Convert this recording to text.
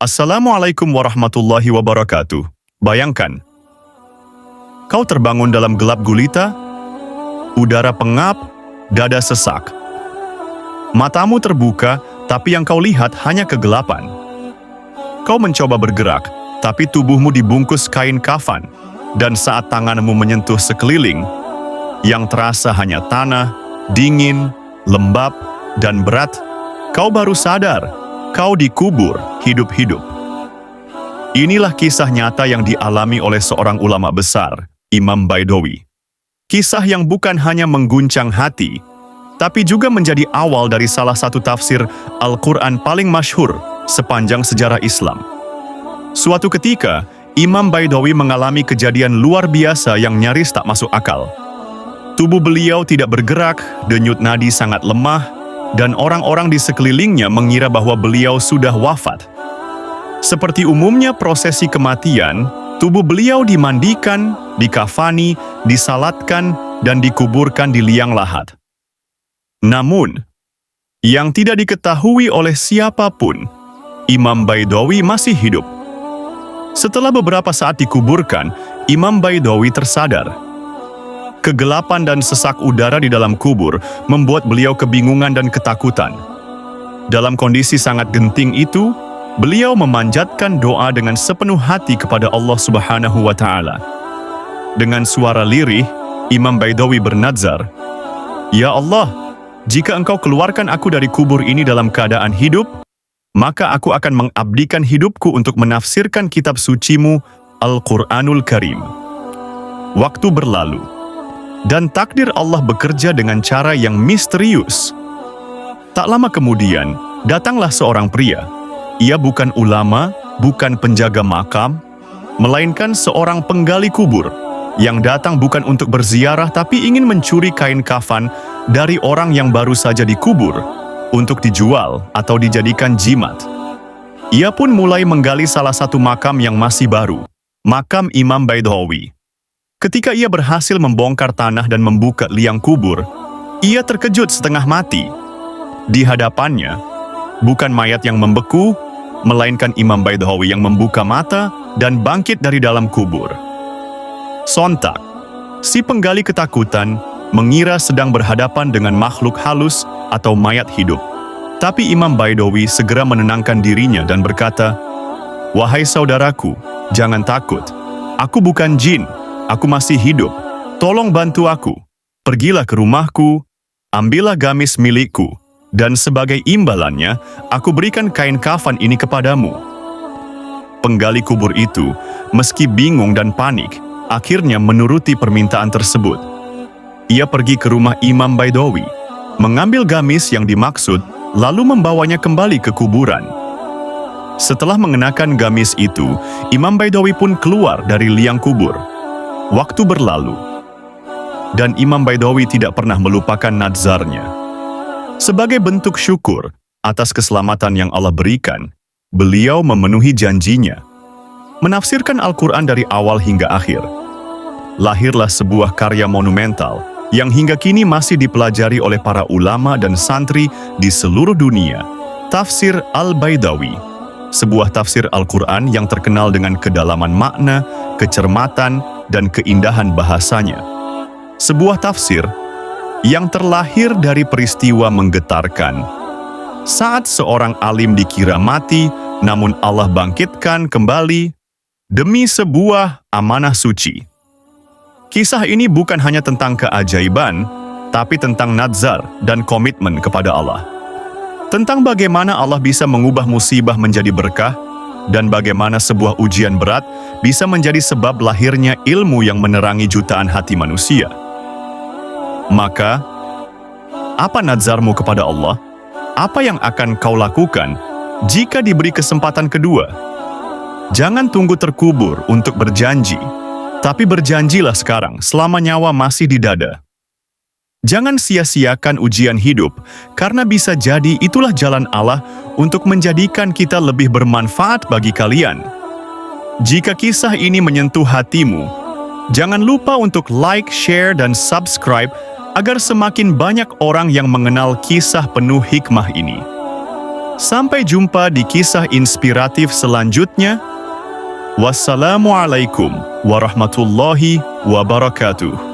Assalamualaikum warahmatullahi wabarakatuh. Bayangkan, kau terbangun dalam gelap gulita, udara pengap, dada sesak. Matamu terbuka, tapi yang kau lihat hanya kegelapan. Kau mencoba bergerak, tapi tubuhmu dibungkus kain kafan, dan saat tanganmu menyentuh sekeliling, yang terasa hanya tanah, dingin, lembab, dan berat, kau baru sadar. Kau dikubur hidup-hidup. Inilah kisah nyata yang dialami oleh seorang ulama besar, Imam Baidawi. Kisah yang bukan hanya mengguncang hati, tapi juga menjadi awal dari salah satu tafsir Al-Quran paling masyhur sepanjang sejarah Islam. Suatu ketika, Imam Baidawi mengalami kejadian luar biasa yang nyaris tak masuk akal. Tubuh beliau tidak bergerak, denyut nadi sangat lemah, dan orang-orang di sekelilingnya mengira bahwa beliau sudah wafat. Seperti umumnya prosesi kematian, tubuh beliau dimandikan, dikafani, disalatkan, dan dikuburkan di liang lahat. Namun, yang tidak diketahui oleh siapapun, Imam Baidawi masih hidup. Setelah beberapa saat dikuburkan, Imam Baidawi tersadar. Kegelapan dan sesak udara di dalam kubur membuat beliau kebingungan dan ketakutan. Dalam kondisi sangat genting itu, beliau memanjatkan doa dengan sepenuh hati kepada Allah Subhanahu wa Ta'ala. Dengan suara lirih, Imam Baidawi bernadzar, "Ya Allah, jika Engkau keluarkan aku dari kubur ini dalam keadaan hidup, maka aku akan mengabdikan hidupku untuk menafsirkan kitab sucimu, Al-Quranul Karim." Waktu berlalu, dan takdir Allah bekerja dengan cara yang misterius. Tak lama kemudian, datanglah seorang pria. Ia bukan ulama, bukan penjaga makam, melainkan seorang penggali kubur, yang datang bukan untuk berziarah tapi ingin mencuri kain kafan dari orang yang baru saja dikubur, untuk dijual atau dijadikan jimat. Ia pun mulai menggali salah satu makam yang masih baru, makam Imam Baidawi. Ketika ia berhasil membongkar tanah dan membuka liang kubur, ia terkejut setengah mati. Di hadapannya, bukan mayat yang membeku, melainkan Imam Baidawi yang membuka mata dan bangkit dari dalam kubur. Sontak, si penggali ketakutan mengira sedang berhadapan dengan makhluk halus atau mayat hidup. Tapi Imam Baidawi segera menenangkan dirinya dan berkata, "Wahai saudaraku, jangan takut. Aku bukan jin. Aku masih hidup. Tolong bantu aku. Pergilah ke rumahku, ambillah gamis milikku, dan sebagai imbalannya, aku berikan kain kafan ini kepadamu." Penggali kubur itu, meski bingung dan panik, akhirnya menuruti permintaan tersebut. Ia pergi ke rumah Imam Baidawi, mengambil gamis yang dimaksud, lalu membawanya kembali ke kuburan. Setelah mengenakan gamis itu, Imam Baidawi pun keluar dari liang kubur. Waktu berlalu, dan Imam Baidawi tidak pernah melupakan nadzarnya. Sebagai bentuk syukur atas keselamatan yang Allah berikan, beliau memenuhi janjinya, menafsirkan Al-Quran dari awal hingga akhir. Lahirlah sebuah karya monumental yang hingga kini masih dipelajari oleh para ulama dan santri di seluruh dunia, Tafsir Al-Baidawi, sebuah tafsir Al-Quran yang terkenal dengan kedalaman makna, kecermatan, dan keindahan bahasanya. Sebuah tafsir yang terlahir dari peristiwa menggetarkan. Saat seorang alim dikira mati, namun Allah bangkitkan kembali demi sebuah amanah suci. Kisah ini bukan hanya tentang keajaiban, tapi tentang nadzar dan komitmen kepada Allah. Tentang bagaimana Allah bisa mengubah musibah menjadi berkah, dan bagaimana sebuah ujian berat bisa menjadi sebab lahirnya ilmu yang menerangi jutaan hati manusia. Maka, apa nadzarmu kepada Allah? Apa yang akan kau lakukan jika diberi kesempatan kedua? Jangan tunggu terkubur untuk berjanji, tapi berjanjilah sekarang selama nyawa masih di dada. Jangan sia-siakan ujian hidup, karena bisa jadi itulah jalan Allah untuk menjadikan kita lebih bermanfaat bagi kalian. Jika kisah ini menyentuh hatimu, jangan lupa untuk like, share, dan subscribe agar semakin banyak orang yang mengenal kisah penuh hikmah ini. Sampai jumpa di kisah inspiratif selanjutnya. Wassalamualaikum warahmatullahi wabarakatuh.